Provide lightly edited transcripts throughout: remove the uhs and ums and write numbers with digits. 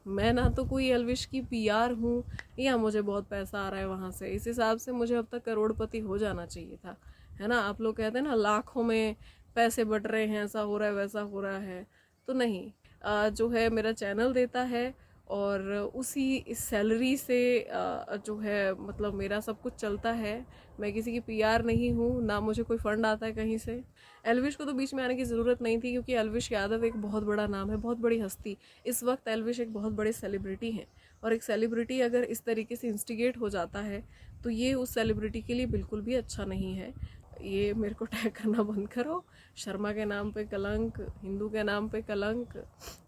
मैं ना तो कोई एल्विश की पीआर हूँ या मुझे बहुत पैसा आ रहा है वहाँ से। इस हिसाब से मुझे अब तक करोड़पति हो जाना चाहिए था, है ना। आप लोग कहते हैं ना लाखों में पैसे बट रहे हैं, ऐसा हो रहा है वैसा हो रहा है, तो नहीं। जो है मेरा चैनल देता है और उसी सैलरी से जो है मतलब मेरा सब कुछ चलता है। मैं किसी की पीआर नहीं हूँ, ना मुझे कोई फंड आता है कहीं से। एल्विश को तो बीच में आने की ज़रूरत नहीं थी, क्योंकि एल्विश यादव एक बहुत बड़ा नाम है, बहुत बड़ी हस्ती। इस वक्त एल्विश एक बहुत बड़े सेलिब्रिटी हैं, और एक सेलिब्रिटी अगर इस तरीके से इंस्टिगेट हो जाता है तो ये उस सेलिब्रिटी के लिए बिल्कुल भी अच्छा नहीं है। ये मेरे को टैग करना बंद करो। शर्मा के नाम पे कलंक, हिंदू के नाम पे कलंक,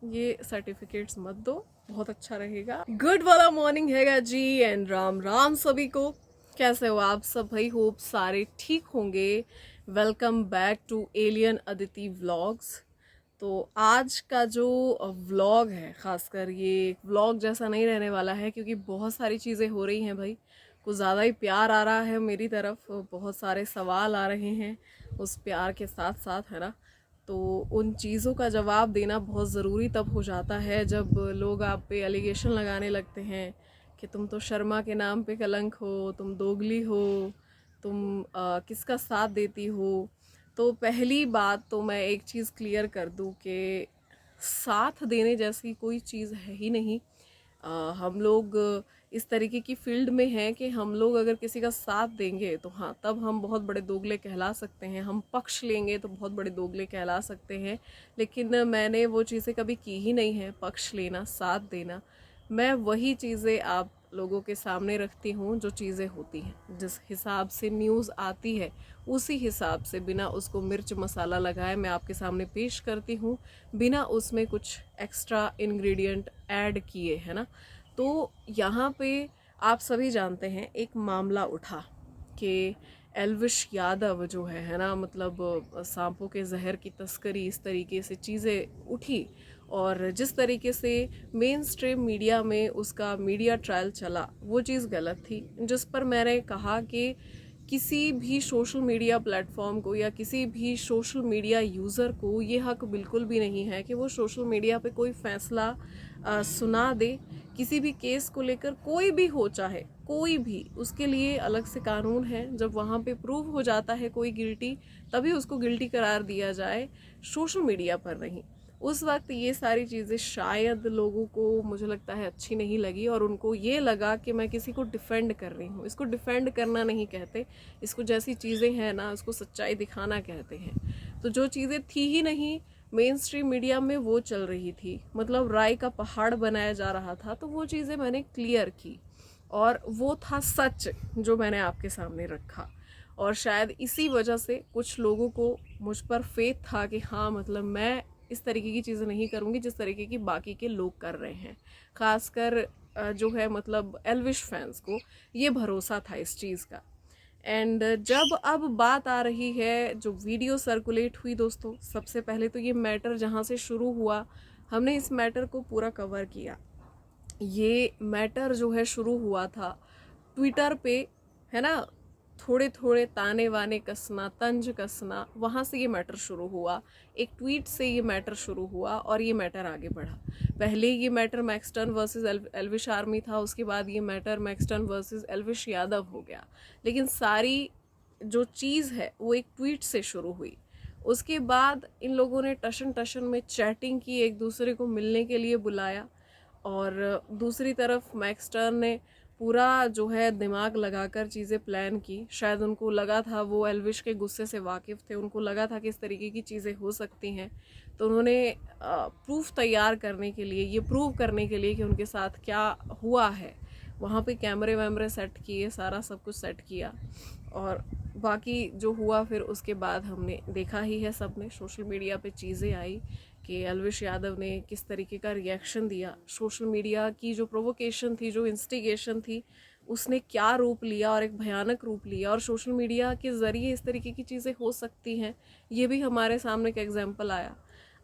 ये सर्टिफिकेट्स मत दो, बहुत अच्छा रहेगा। गुड वाला मॉर्निंग हैगा जी, एंड राम राम सभी को। कैसे हो आप सब भाई? होप सारे ठीक होंगे। Welcome back to alien Aditi vlogs. तो आज का जो व्लॉग है, खासकर ये व्लॉग जैसा नहीं रहने वाला है, क्योंकि बहुत सारी चीज़ें हो रही हैं भाई। कुछ ज़्यादा ही प्यार आ रहा है मेरी तरफ, बहुत सारे सवाल आ रहे हैं उस प्यार के साथ साथ, है ना। तो उन चीज़ों का जवाब देना बहुत ज़रूरी तब हो जाता है जब लोग आप पे एलिगेशन लगाने लगते हैं कि तुम तो शर्मा के नाम पे कलंक हो, तुम दोगली हो, तुम किसका साथ देती हो। तो पहली बात तो मैं एक चीज़ क्लियर कर दूं कि साथ देने जैसी कोई चीज़ है ही नहीं। हम लोग इस तरीके की फील्ड में हैं कि हम लोग अगर किसी का साथ देंगे तो हाँ, तब हम बहुत बड़े दोगले कहला सकते हैं। हम पक्ष लेंगे तो बहुत बड़े दोगले कहला सकते हैं। लेकिन मैंने वो चीज़ें कभी की ही नहीं है, पक्ष लेना, साथ देना। मैं वही चीज़ें आप लोगों के सामने रखती हूँ जो चीज़ें होती हैं। जिस हिसाब से न्यूज़ आती है उसी हिसाब से, बिना उसको मिर्च मसाला लगाए, मैं आपके सामने पेश करती हूँ, बिना उसमें कुछ एक्स्ट्रा इंग्रेडिएंट ऐड किए, है ना। तो यहाँ पे आप सभी जानते हैं एक मामला उठा कि एल्विश यादव जो है ना, मतलब सांपों के जहर की तस्करी, इस तरीके से चीज़ें उठी। और जिस तरीके से मेन स्ट्रीम मीडिया में उसका मीडिया ट्रायल चला, वो चीज़ गलत थी। जिस पर मैंने कहा कि किसी भी सोशल मीडिया प्लेटफॉर्म को या किसी भी सोशल मीडिया यूज़र को ये हक बिल्कुल भी नहीं है कि वो सोशल मीडिया पे कोई फैसला सुना दे। किसी भी केस को लेकर, कोई भी हो, चाहे कोई भी, उसके लिए अलग से कानून है। जब वहाँ पे प्रूव हो जाता है कोई गिल्टी, तभी उसको गिल्टी करार दिया जाए, सोशल मीडिया पर नहीं। उस वक्त ये सारी चीज़ें शायद लोगों को, मुझे लगता है, अच्छी नहीं लगी, और उनको ये लगा कि मैं किसी को डिफेंड कर रही हूँ। इसको डिफेंड करना नहीं कहते, इसको जैसी चीज़ें हैं ना, उसको सच्चाई दिखाना कहते हैं। तो जो चीज़ें थी ही नहीं, मेन स्ट्रीम मीडिया में वो चल रही थी, मतलब राय का पहाड़ बनाया जा रहा था, तो वो चीज़ें मैंने क्लियर की, और वो था सच जो मैंने आपके सामने रखा। और शायद इसी वजह से कुछ लोगों को मुझ पर फेथ था कि हाँ, मतलब मैं इस तरीके की चीज़ें नहीं करूँगी जिस तरीके की बाकी के लोग कर रहे हैं। खासकर जो है मतलब एल्विश फैंस को ये भरोसा था इस चीज़ का। एंड जब अब बात आ रही है जो वीडियो सर्कुलेट हुई दोस्तों, सबसे पहले तो ये मैटर जहाँ से शुरू हुआ, हमने इस मैटर को पूरा कवर किया। ये मैटर जो है शुरू हुआ था ट्विटर पे, है ना। थोड़े थोड़े ताने वाने कसना, तंज कसना, वहाँ से ये मैटर शुरू हुआ। एक ट्वीट से ये मैटर शुरू हुआ और ये मैटर आगे बढ़ा। पहले ये matter Maxton versus Elvish army था, उसके बाद ये matter Maxton versus Elvish Yadav हो गया। लेकिन सारी जो चीज़ है वो एक ट्वीट से शुरू हुई। उसके बाद इन लोगों ने टशन टशन में चैटिंग की, एक दूसरे को मिलने के लिए बुलाया, और दूसरी तरफ मैक्सटर्न ने पूरा जो है दिमाग लगाकर चीज़ें प्लान की। शायद उनको लगा था, वो एल्विश के गुस्से से वाकिफ़ थे, उनको लगा था कि इस तरीके की चीज़ें हो सकती हैं। तो उन्होंने प्रूफ तैयार करने के लिए, ये प्रूव करने के लिए कि उनके साथ क्या हुआ है, वहाँ पे कैमरे वैमरे सेट किए, सारा सब कुछ सेट किया। और बाकी जो हुआ फिर उसके बाद हमने देखा ही है, सब ने सोशल मीडिया पे चीज़ें आई कि एल्विश यादव ने किस तरीके का रिएक्शन दिया। सोशल मीडिया की जो प्रोवोकेशन थी, जो इंस्टिगेशन थी, उसने क्या रूप लिया, और एक भयानक रूप लिया। और सोशल मीडिया के ज़रिए इस तरीके की चीज़ें हो सकती हैं, ये भी हमारे सामने एक एग्जाम्पल आया।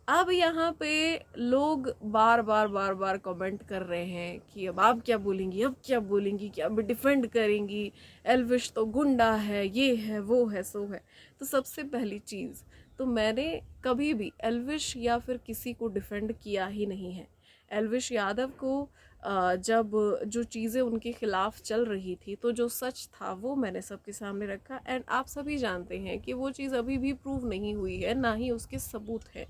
अब यहाँ पे लोग बार बार बार बार कमेंट कर रहे हैं कि अब आप क्या बोलेंगी, अब क्या बोलेंगी, क्या अब डिफेंड करेंगी, एल्विश तो गुंडा है, ये है, वो है, सो है। तो सबसे पहली चीज़ तो मैंने कभी भी एल्विश या फिर किसी को डिफेंड किया ही नहीं है। एल्विश यादव को जब जो चीज़ें उनके खिलाफ चल रही थी तो जो सच था वो मैंने सबके सामने रखा। एंड आप सभी जानते हैं कि वो चीज़ अभी भी प्रूव नहीं हुई है, ना ही उसके सबूत हैं।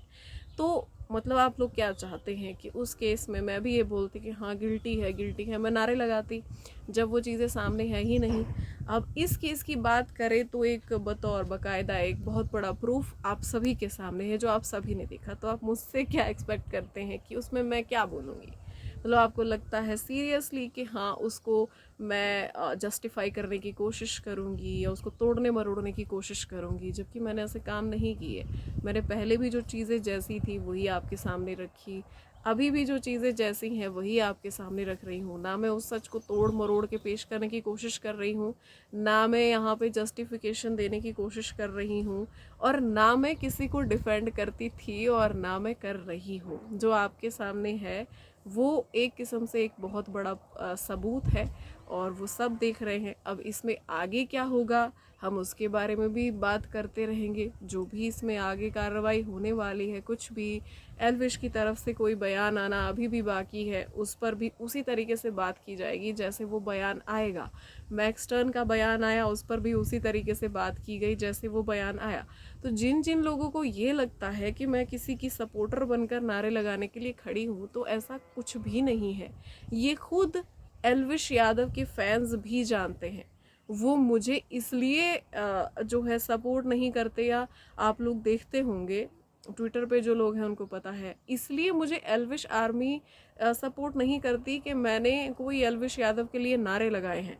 तो मतलब आप लोग क्या चाहते हैं कि उस केस में मैं भी ये बोलती कि हाँ गिल्टी है, मैं नारे लगाती, जब वो चीज़ें सामने है ही नहीं। अब इस केस की बात करें तो एक बतौर बाकायदा एक बहुत बड़ा प्रूफ आप सभी के सामने है जो आप सभी ने देखा, तो आप मुझसे क्या एक्सपेक्ट करते हैं कि उसमें मैं क्या बोलूँगी? मतलब आपको लगता है सीरियसली कि हाँ उसको मैं जस्टिफाई करने की कोशिश करूँगी या उसको तोड़ने मरोड़ने की कोशिश करूँगी, जबकि मैंने ऐसे काम नहीं किए। मैंने पहले भी जो चीज़ें जैसी थी वही आपके सामने रखी, अभी भी जो चीज़ें जैसी हैं वही आपके सामने रख रही हूँ। ना मैं उस सच को तोड़ मरोड़ के पेश करने की कोशिश कर रही हूँ, ना मैं यहाँ पे जस्टिफिकेशन देने की कोशिश कर रही हूँ, और ना मैं किसी को डिफेंड करती थी और ना मैं कर रही हूँ। जो आपके सामने है वो एक किस्म से एक बहुत बड़ा सबूत है और वो सब देख रहे हैं। अब इसमें आगे क्या होगा हम उसके बारे में भी बात करते रहेंगे। जो भी इसमें आगे कार्रवाई होने वाली है, कुछ भी एल्विश की तरफ से कोई बयान आना अभी भी बाकी है, उस पर भी उसी तरीके से बात की जाएगी जैसे वो बयान आएगा। मैक्स टर्न का बयान आया, उस पर भी उसी तरीके से बात की गई जैसे वो बयान आया। तो जिन जिन लोगों को ये लगता है कि मैं किसी की सपोर्टर बनकर नारे लगाने के लिए खड़ी हूँ, तो ऐसा कुछ भी नहीं है। ये खुद एल्विश यादव के फैंस भी जानते हैं। वो मुझे इसलिए जो है सपोर्ट नहीं करते, या आप लोग देखते होंगे ट्विटर पे जो लोग हैं उनको पता है, इसलिए मुझे एल्विश आर्मी सपोर्ट नहीं करती कि मैंने कोई एल्विश यादव के लिए नारे लगाए हैं,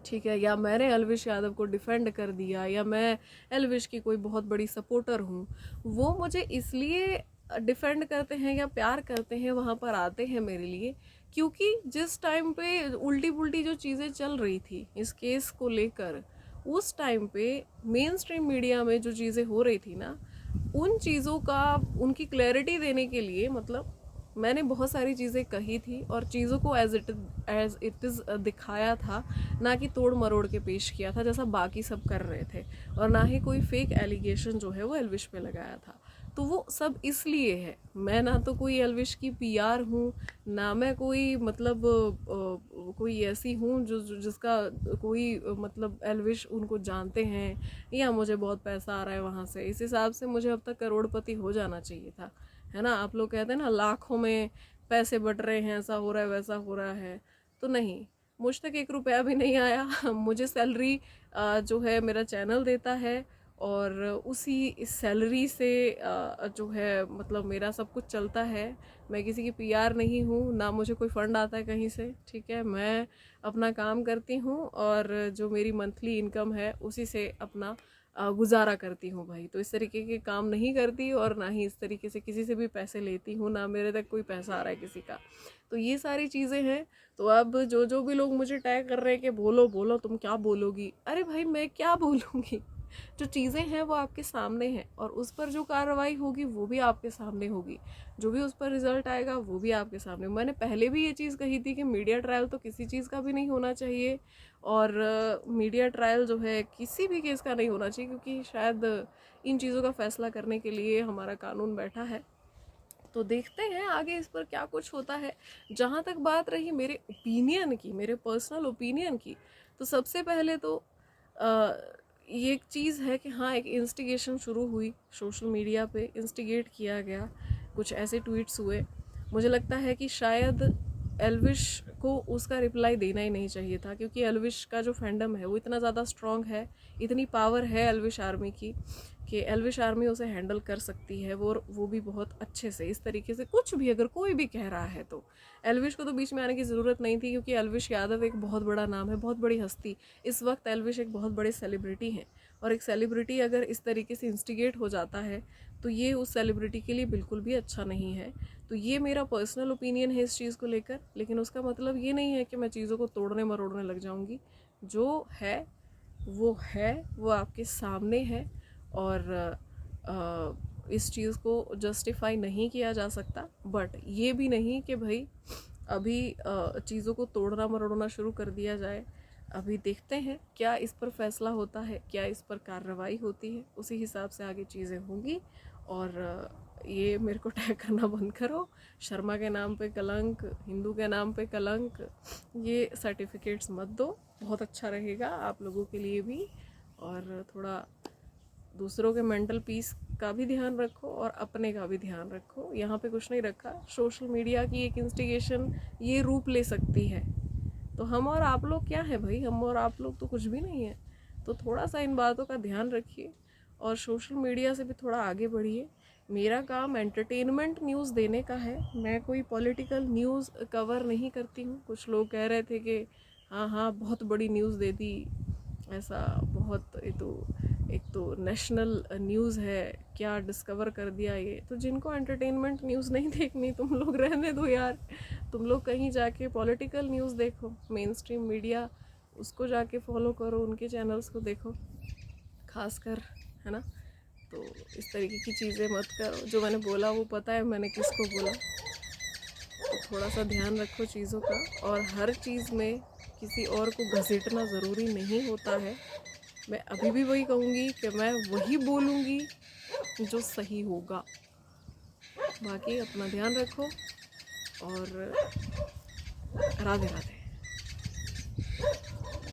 ठीक है, या मैंने एल्विश यादव को डिफेंड कर दिया, या मैं एल्विश की कोई बहुत बड़ी सपोर्टर हूँ। वो मुझे इसलिए डिफेंड करते हैं या प्यार करते हैं, वहाँ पर आते हैं मेरे लिए, क्योंकि जिस टाइम पे उल्टी पुल्टी जो चीज़ें चल रही थी इस केस को लेकर, उस टाइम पे मेन स्ट्रीम मीडिया में जो चीज़ें हो रही थी ना, उन चीज़ों का उनकी क्लैरिटी देने के लिए मतलब मैंने बहुत सारी चीज़ें कही थी और चीज़ों को एज इट इज़ दिखाया था, ना कि तोड़ मरोड़ के पेश किया था जैसा बाकी सब कर रहे थे, और ना ही कोई फेक एलिगेशन जो है वो एल्विश पे लगाया था। तो वो सब इसलिए है, मैं ना तो कोई एल्विश की पीआर हूँ, ना मैं कोई मतलब कोई ऐसी हूँ जिसका कोई मतलब एल्विश उनको जानते हैं या मुझे बहुत पैसा आ रहा है वहाँ से। इस हिसाब से मुझे अब तक करोड़पति हो जाना चाहिए था, है ना। आप लोग कहते हैं ना लाखों में पैसे बट रहे हैं, ऐसा हो रहा है वैसा हो रहा है, तो नहीं, मुझ तक 1 रुपया भी नहीं आया। मुझे सैलरी जो है मेरा चैनल देता है, और उसी इस सैलरी से जो है मतलब मेरा सब कुछ चलता है। मैं किसी की पीआर नहीं हूँ, ना मुझे कोई फंड आता है कहीं से, ठीक है। मैं अपना काम करती हूँ और जो मेरी मंथली इनकम है उसी से अपना गुजारा करती हूँ भाई। तो इस तरीके के काम नहीं करती और ना ही इस तरीके से किसी से भी पैसे लेती हूँ, ना मेरे तक कोई पैसा आ रहा है किसी का। तो ये सारी चीज़ें हैं। तो अब जो जो भी लोग मुझे टैग कर रहे हैं कि बोलो बोलो तुम क्या बोलोगी, अरे भाई मैं क्या बोलूँगी, जो चीज़ें हैं वो आपके सामने हैं, और उस पर जो कार्रवाई होगी वो भी आपके सामने होगी, जो भी उस पर रिजल्ट आएगा वो भी आपके सामने। मैंने पहले भी ये चीज़ कही थी कि मीडिया ट्रायल तो किसी चीज़ का भी नहीं होना चाहिए, और मीडिया ट्रायल जो है किसी भी केस का नहीं होना चाहिए, क्योंकि शायद इन चीज़ों का फैसला करने के लिए हमारा कानून बैठा है। तो देखते हैं आगे इस पर क्या कुछ होता है। जहाँ तक बात रही मेरे ओपिनियन की, मेरे पर्सनल ओपिनियन की, तो सबसे पहले तो ये एक चीज़ है कि हाँ एक इंस्टिगेशन शुरू हुई, सोशल मीडिया पे इंस्टिगेट किया गया, कुछ ऐसे ट्वीट्स हुए। मुझे लगता है कि शायद एल्विश को उसका रिप्लाई देना ही नहीं चाहिए था, क्योंकि एल्विश का जो फैंडम है वो इतना ज़्यादा स्ट्रॉन्ग है, इतनी पावर है एल्विश आर्मी की कि एल्विश आर्मी उसे हैंडल कर सकती है, वो भी बहुत अच्छे से। इस तरीके से कुछ भी अगर कोई भी कह रहा है तो एल्विश को तो बीच में आने की ज़रूरत नहीं थी, क्योंकि एल्विश यादव एक बहुत बड़ा नाम है, बहुत बड़ी हस्ती। इस वक्त एल्विश एक बहुत बड़े सेलिब्रिटी हैं, और एक सेलिब्रिटी अगर इस तरीके से इंस्टिगेट हो जाता है तो ये उस सेलिब्रिटी के लिए बिल्कुल भी अच्छा नहीं है। तो ये मेरा पर्सनल ओपिनियन है इस चीज़ को लेकर, लेकिन उसका मतलब ये नहीं है कि मैं चीज़ों को तोड़ने मरोड़ने लग जाऊंगी। जो है वो आपके सामने है, और इस चीज़ को जस्टिफाई नहीं किया जा सकता। बट ये भी नहीं कि भाई अभी चीज़ों को तोड़ना मरोड़ना शुरू कर दिया जाए। अभी देखते हैं क्या इस पर फैसला होता है, क्या इस पर कार्रवाई होती है, उसी हिसाब से आगे चीज़ें होंगी। और ये मेरे को टैग करना बंद करो। शर्मा के नाम पे कलंक, हिंदू के नाम पे कलंक, ये सर्टिफिकेट्स मत दो। बहुत अच्छा रहेगा आप लोगों के लिए भी, और थोड़ा दूसरों के मेंटल पीस का भी ध्यान रखो और अपने का भी ध्यान रखो। यहाँ पे कुछ नहीं रखा, सोशल मीडिया की एक इंस्टिगेशन ये रूप ले सकती है, तो हम और आप लोग क्या है भाई, हम और आप लोग तो कुछ भी नहीं है। तो थोड़ा सा इन बातों का ध्यान रखिए और सोशल मीडिया से भी थोड़ा आगे बढ़िए। मेरा काम एंटरटेनमेंट न्यूज़ देने का है, मैं कोई पॉलिटिकल न्यूज़ कवर नहीं करती हूँ। कुछ लोग कह रहे थे कि हाँ हाँ बहुत बड़ी न्यूज़ दे दी, ऐसा बहुत, ये तो एक तो नेशनल न्यूज़ है, क्या डिस्कवर कर दिया ये। तो जिनको एंटरटेनमेंट न्यूज़ नहीं देखनी तुम लोग रहने दो यार, तुम लोग कहीं जाके पॉलिटिकल न्यूज़ देखो, मेन स्ट्रीम मीडिया उसको जाके फॉलो करो, उनके चैनल्स को देखो खासकर, है ना। तो इस तरीके की चीज़ें मत करो। जो मैंने बोला वो पता है मैंने किसको बोला, तो थोड़ा सा ध्यान रखो चीज़ों का। और हर चीज़ में किसी और को घसीटना ज़रूरी नहीं होता है। मैं अभी भी वही कहूँगी कि मैं वही बोलूँगी जो सही होगा। बाकी अपना ध्यान रखो और राधे राधे।